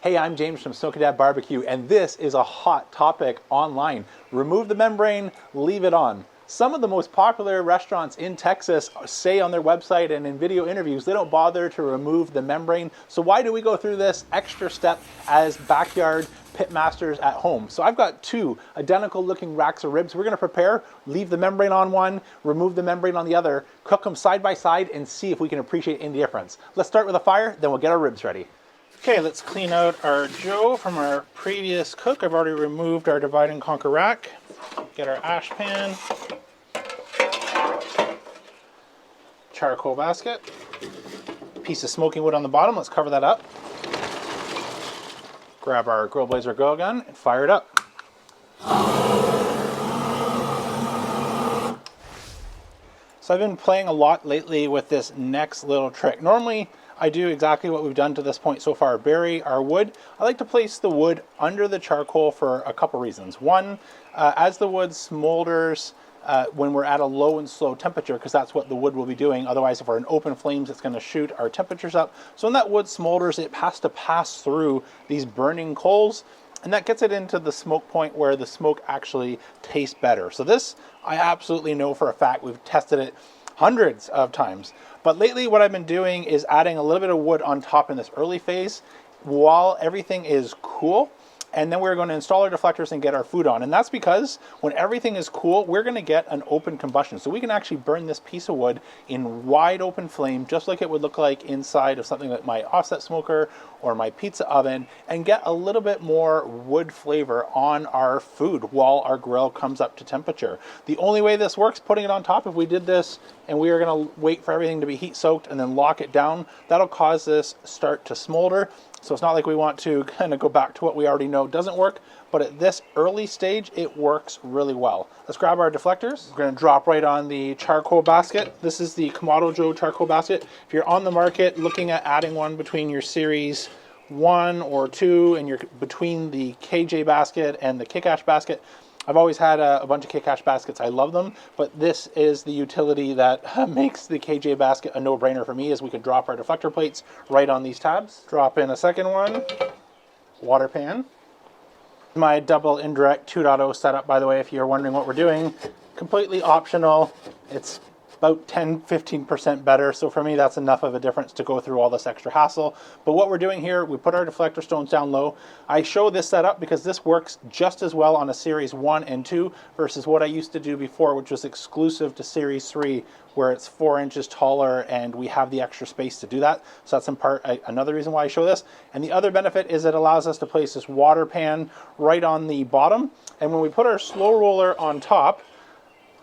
Hey, I'm James from Smoky Dad Barbecue, and this is a hot topic online. Remove the membrane, leave it on. Some of the most popular restaurants in Texas say on their website and in video interviews they don't bother to remove the membrane. So why do we go through this extra step as backyard pit masters at home? So I've got two identical looking racks of ribs. We're going to prepare, leave the membrane on one, remove the membrane on the other, cook them side by side and see if we can appreciate any difference. Let's start with a fire, then we'll get our ribs ready. Okay, let's clean out our Joe from our previous cook. I've already removed our divide and conquer rack. Get our ash pan, charcoal basket, piece of smoking wood on the bottom. Let's cover that up. Grab our Grill Blazer grill gun and fire it up. So I've been playing a lot lately with this next little trick. Normally, I do exactly what we've done to this point so far. Bury our wood. I like to place the wood under the charcoal for a couple reasons. One, as the wood smolders when we're at a low and slow temperature, because that's what the wood will be doing. Otherwise, if we're in open flames, it's going to shoot our temperatures up. So when that wood smolders, it has to pass through these burning coals, and that gets it into the smoke point where the smoke actually tastes better. So this, I absolutely know for a fact. We've tested it hundreds of times. But lately what I've been doing is adding a little bit of wood on top in this early phase while everything is cool. And then we're going to install our deflectors and get our food on. And that's because when everything is cool, we're going to get an open combustion. So we can actually burn this piece of wood in wide open flame, just like it would look like inside of something like my offset smoker or my pizza oven, and get a little bit more wood flavor on our food while our grill comes up to temperature. The only way this works, putting it on top, if we did this and we are going to wait for everything to be heat soaked and then lock it down, that'll cause this start to smolder. So it's not like we want to kind of go back to what we already know doesn't work, but at this early stage, it works really well. Let's grab our deflectors. We're going to drop right on the charcoal basket. This is the Kamado Joe charcoal basket. If you're on the market looking at adding one between your Series 1 or 2 and you're between the KJ basket and the Kick Ash basket, I've always had a bunch of Kick Ash baskets. I love them, but this is the utility that makes the KJ basket a no-brainer for me, as we can drop our deflector plates right on these tabs. Drop in a second one. Water pan. My Double Indirect 2.0 setup, by the way, if you're wondering what we're doing. Completely optional. It's about 10-15% better, so for me that's enough of a difference to go through all this extra hassle. But what we're doing here, we put our deflector stones down low. I show this setup because this works just as well on a Series 1 and 2 versus what I used to do before, which was exclusive to Series 3, where it's 4 inches taller and we have the extra space to do that. So that's in part another reason why I show this. And the other benefit is it allows us to place this water pan right on the bottom, and when we put our slow roller on top,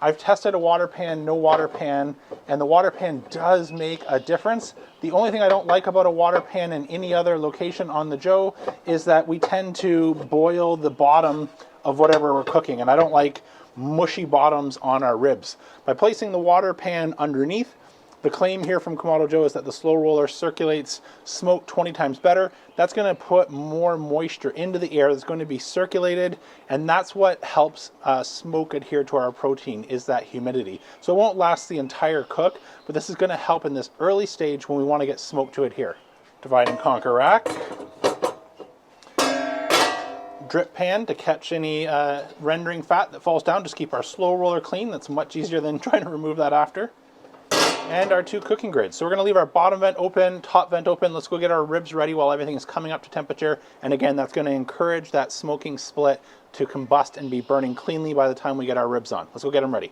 I've tested a water pan, no water pan, and the water pan does make a difference. The only thing I don't like about a water pan in any other location on the Joe is that we tend to boil the bottom of whatever we're cooking, and I don't like mushy bottoms on our ribs. By placing the water pan underneath, the claim here from Kamado Joe is that the slow roller circulates smoke 20 times better. That's going to put more moisture into the air that's going to be circulated, and that's what helps smoke adhere to our protein, is that humidity. So it won't last the entire cook, but this is going to help in this early stage when we want to get smoke to adhere. Divide and conquer rack. Drip pan to catch any rendering fat that falls down. Just keep our slow roller clean. That's much easier than trying to remove that after. And our two cooking grids. So we're going to leave our bottom vent open, top vent open. Let's go get our ribs ready while everything is coming up to temperature. And again, that's going to encourage that smoking split to combust and be burning cleanly by the time we get our ribs on. Let's go get them ready.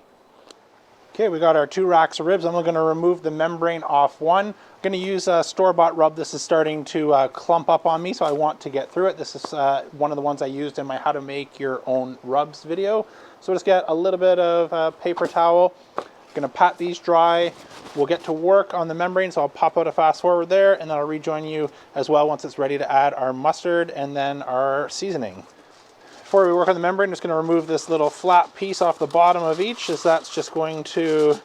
Okay, we got our two racks of ribs. I'm going to remove the membrane off one. I'm going to use a store-bought rub. This is starting to clump up on me, so I want to get through it. This is one of the ones I used in my how to make your own rubs video. So just get a little bit of paper towel. Going to pat these dry. We'll get to work on the membrane, so I'll pop out a fast forward there, and then I'll rejoin you as well once it's ready to add our mustard and then our seasoning. Before we work on the membrane, I'm just going to remove this little flat piece off the bottom of each, as that's just going to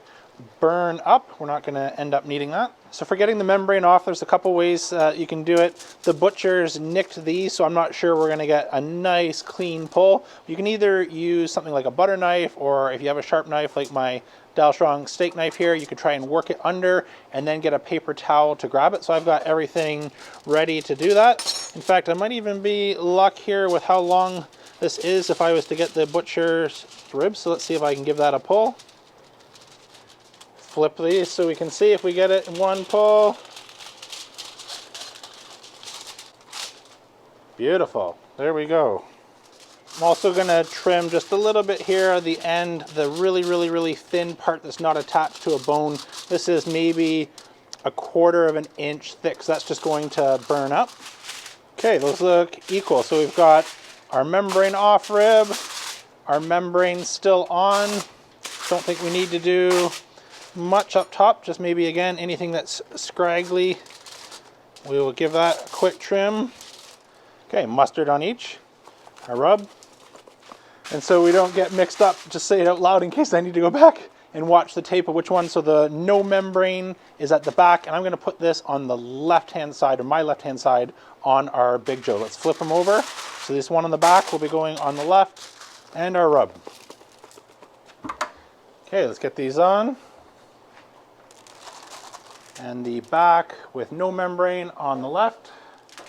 burn up. We're not going to end up needing that. So for getting the membrane off, there's a couple ways you can do it. The butchers nicked these, so I'm not sure we're going to get a nice clean pull. You can either use something like a butter knife, or if you have a sharp knife like my Dalstrong steak knife here, you could try and work it under and then get a paper towel to grab it. So I've got everything ready to do that. In fact, I might even be luck here with how long this is if I was to get the butcher's ribs. So let's see if I can give that a pull. Flip these so we can see if we get it in one pull. Beautiful. There we go. I'm also going to trim just a little bit here at the end, the really thin part that's not attached to a bone. This is maybe 1/4 of an inch thick, so that's just going to burn up. Okay, those look equal. So we've got our membrane off rib, our membrane still on. Don't think we need to do much up top, just maybe again anything that's scraggly. We will give that a quick trim. Okay, mustard on each, our rub. And so we don't get mixed up, just say it out loud in case I need to go back and watch the tape of which one. So the no membrane is at the back, and I'm gonna put this on the left-hand side, or my left-hand side, on our Big Joe. Let's flip them over. So this one on the back will be going on the left, and our rub. Okay, let's get these on. And the back with no membrane on the left,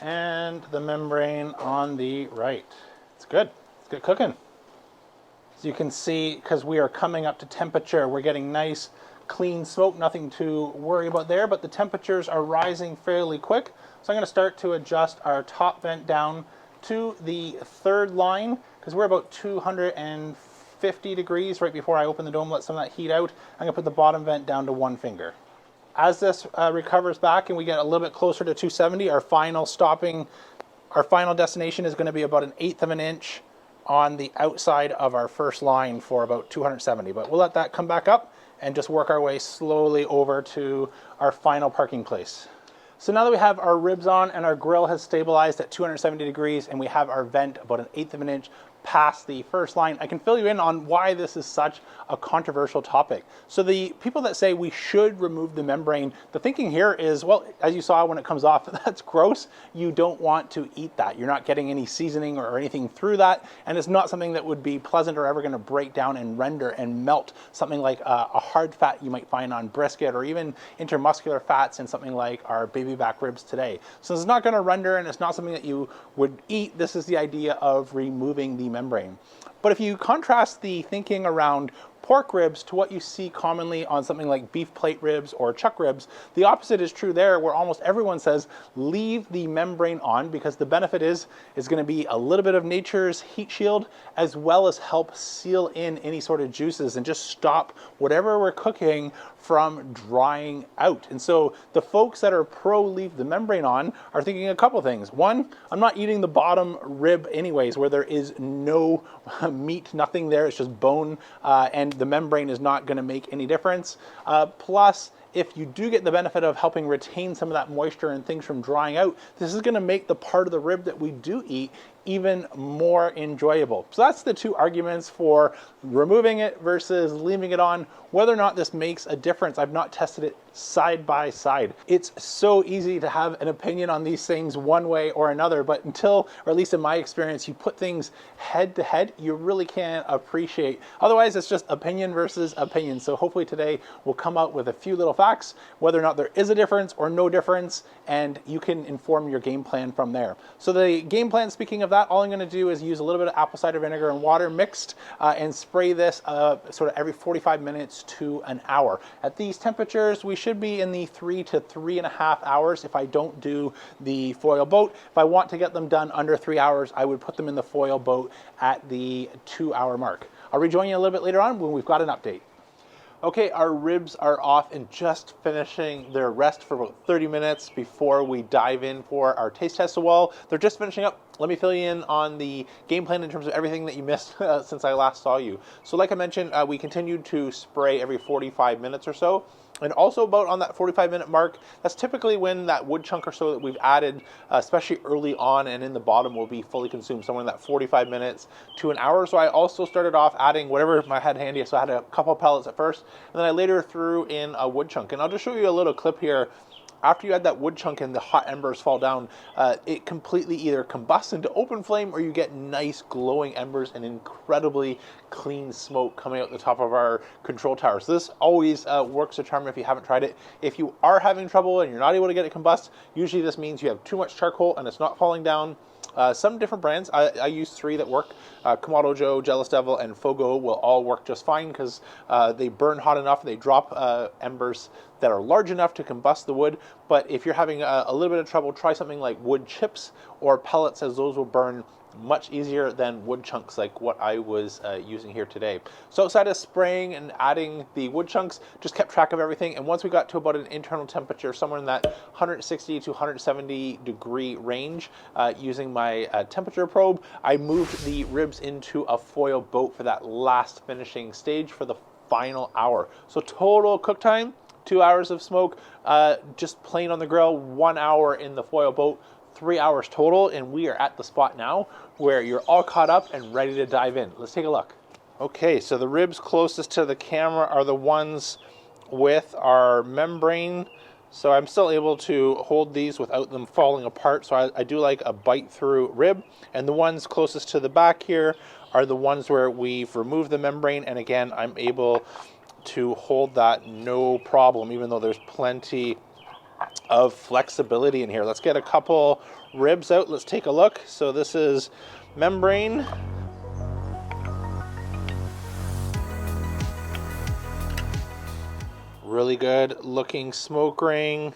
and the membrane on the right. It's good, it's good cooking. As you can see, because we are coming up to temperature, we're getting nice, clean smoke, nothing to worry about there, but the temperatures are rising fairly quick. So I'm gonna start to adjust our top vent down to the 3rd line, because we're about 250 degrees right before I open the dome, let some of that heat out. I'm gonna put the bottom vent down to 1 finger. As this recovers back and we get a little bit closer to 270, our final destination is gonna be about 1/8 of an inch on the outside of our first line for about 270, but we'll let that come back up and just work our way slowly over to our final parking place. So now that we have our ribs on and our grill has stabilized at 270 degrees and we have our vent about 1/8 of an inch past the first line, I can fill you in on why this is such a controversial topic. So the people that say we should remove the membrane, the thinking here is, well, as you saw when it comes off, that's gross. You don't want to eat that. You're not getting any seasoning or anything through that, and it's not something that would be pleasant or ever going to break down and render and melt something like a hard fat you might find on brisket, or even intermuscular fats in something like our baby back ribs today. So it's not going to render, and it's not something that you would eat. This is the idea of removing the membrane. But if you contrast the thinking around pork ribs to what you see commonly on something like beef plate ribs or chuck ribs, the opposite is true there, where almost everyone says leave the membrane on, because the benefit is going to be a little bit of nature's heat shield, as well as help seal in any sort of juices and just stop whatever we're cooking from drying out. And so the folks that are pro leave the membrane on are thinking a couple things. One, I'm not eating the bottom rib anyways, where there is no meat, nothing there, it's just bone, and the membrane is not going to make any difference. Plus, if you do get the benefit of helping retain some of that moisture and things from drying out, this is going to make the part of the rib that we do eat even more enjoyable. So that's the two arguments for removing it versus leaving it on. Whether or not this makes a difference, I've not tested it side by side. It's so easy to have an opinion on these things one way or another, but until, or at least in my experience, you put things head to head, you really can't appreciate. Otherwise, it's just opinion versus opinion. So hopefully today we'll come out with a few little facts, whether or not there is a difference or no difference, and you can inform your game plan from there. So the game plan, speaking of that, all I'm going to do is use a little bit of apple cider vinegar and water mixed and spray this sort of every 45 minutes to an hour. At these temperatures, we should be in the 3 to 3.5 hours if I don't do the foil boat. If I want to get them done under 3 hours, I would put them in the foil boat at the 2-hour mark. I'll rejoin you a little bit later on when we've got an update. Okay, our ribs are off and just finishing their rest for about 30 minutes before we dive in for our taste test. So while they're just finishing up, let me fill you in on the game plan in terms of everything that you missed since I last saw you. So like I mentioned, we continued to spray every 45 minutes or so. And also about on that 45-minute mark, that's typically when that wood chunk or so that we've added, especially early on and in the bottom, will be fully consumed, somewhere in that 45 minutes to an hour. So I also started off adding whatever I had handy. So I had a couple pellets at first, and then I later threw in a wood chunk. And I'll just show you a little clip here after you add that wood chunk and the hot embers fall down, it completely either combusts into open flame or you get nice glowing embers and incredibly clean smoke coming out the top of our control tower. So this always works a charm if you haven't tried it. If you are having trouble and you're not able to get it combust, usually this means you have too much charcoal and it's not falling down. Some different brands, I use 3 that work. Kamado Joe, Jealous Devil, and Fogo will all work just fine because they burn hot enough. They drop embers that are large enough to combust the wood. But if you're having a little bit of trouble, try something like wood chips or pellets, as those will burn much easier than wood chunks like what I was using here today. So outside of spraying and adding the wood chunks, just kept track of everything. And once we got to about an internal temperature, somewhere in that 160 to 170 degree range, using my temperature probe, I moved the ribs into a foil boat for that last finishing stage for the final hour. So total cook time, 2 hours of smoke, just plain on the grill, 1 hour in the foil boat, 3 hours total, and we are at the spot now where you're all caught up and ready to dive in. Let's take a look. Okay, so the ribs closest to the camera are the ones with our membrane. So I'm still able to hold these without them falling apart. So I do like a bite through rib. And the ones closest to the back here are the ones where we've removed the membrane. And again, I'm able to hold that no problem, even though there's plenty of flexibility in here. Let's get a couple ribs out. Let's take a look. So this is membrane. Really good looking smoke ring.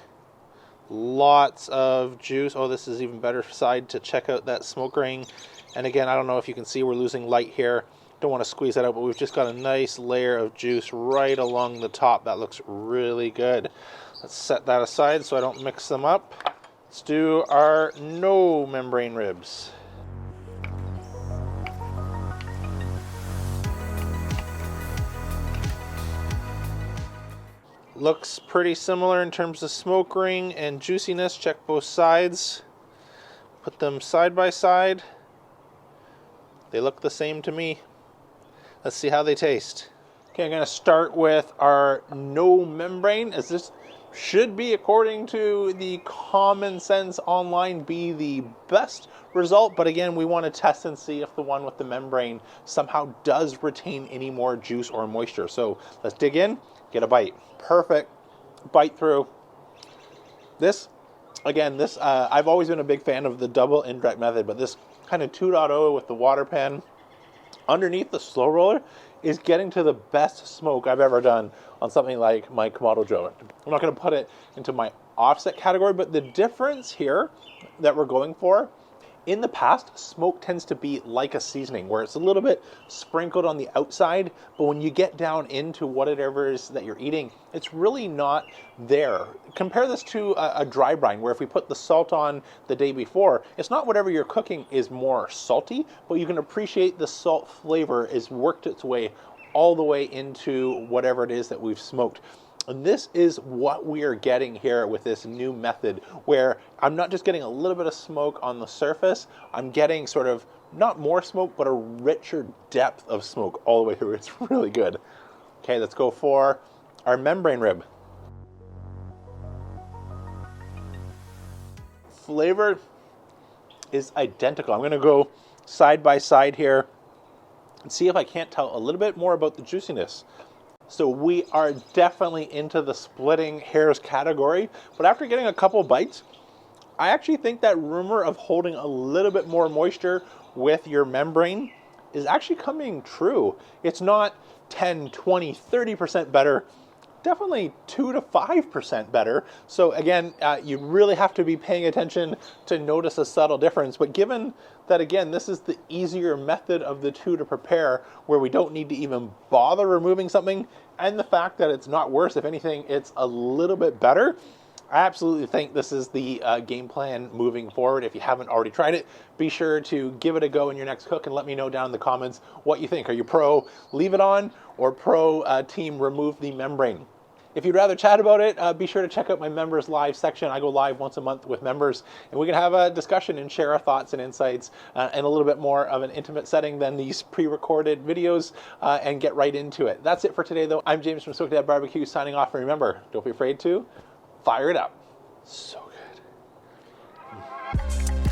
Lots of juice. Oh, this is even better side to check out that smoke ring. And again, I don't know if you can see, we're losing light here. Don't want to squeeze that out, but we've just got a nice layer of juice right along the top. That looks really good. Let's set that aside so I don't mix them up. Let's do our no membrane ribs. Looks pretty similar in terms of smoke ring and juiciness. Check both sides. Put them side by side. They look the same to me. Let's see how they taste. Okay, I'm going to start with our no membrane, as this should be, according to the common sense online, be the best result. But again, we want to test and see if the one with the membrane somehow does retain any more juice or moisture. So let's dig in, get a bite. Perfect bite through. This, again, I've always been a big fan of the double indirect method, but this kind of 2.0 with the water pan underneath the slow roller is getting to the best smoke I've ever done on something like my Kamado Joe. I'm not going to put it into my offset category, but the difference here that we're going for, in the past, smoke tends to be like a seasoning, where it's a little bit sprinkled on the outside, but when you get down into whatever it is that you're eating, it's really not there. Compare this to a dry brine, where if we put the salt on the day before, it's not whatever you're cooking is more salty, but you can appreciate the salt flavor has worked its way all the way into whatever it is that we've smoked. And this is what we are getting here with this new method, where I'm not just getting a little bit of smoke on the surface, I'm getting sort of not more smoke, but a richer depth of smoke all the way through. It's really good. Okay, let's go for our membrane rib. Flavor is identical. I'm gonna go side by side here and see if I can't tell a little bit more about the juiciness. So we are definitely into the splitting hairs category, but after getting a couple bites, I actually think that rumor of holding a little bit more moisture with your membrane is actually coming true. It's not 10, 20, 30% better, definitely 2 to 5% better. So again, you really have to be paying attention to notice a subtle difference. But given that, again, this is the easier method of the two to prepare, where we don't need to even bother removing something, and the fact that it's not worse, if anything, it's a little bit better, I absolutely think this is the game plan moving forward. If you haven't already tried it, be sure to give it a go in your next cook and let me know down in the comments what you think. Are you pro leave it on, or pro team remove the membrane? If you'd rather chat about it, be sure to check out my members live section. I go live once a month with members, and we can have a discussion and share our thoughts and insights in a little bit more of an intimate setting than these pre-recorded videos, and get right into it. That's it for today, though. I'm James from Smoke Dad BBQ signing off, and remember, don't be afraid to fire it up. So good.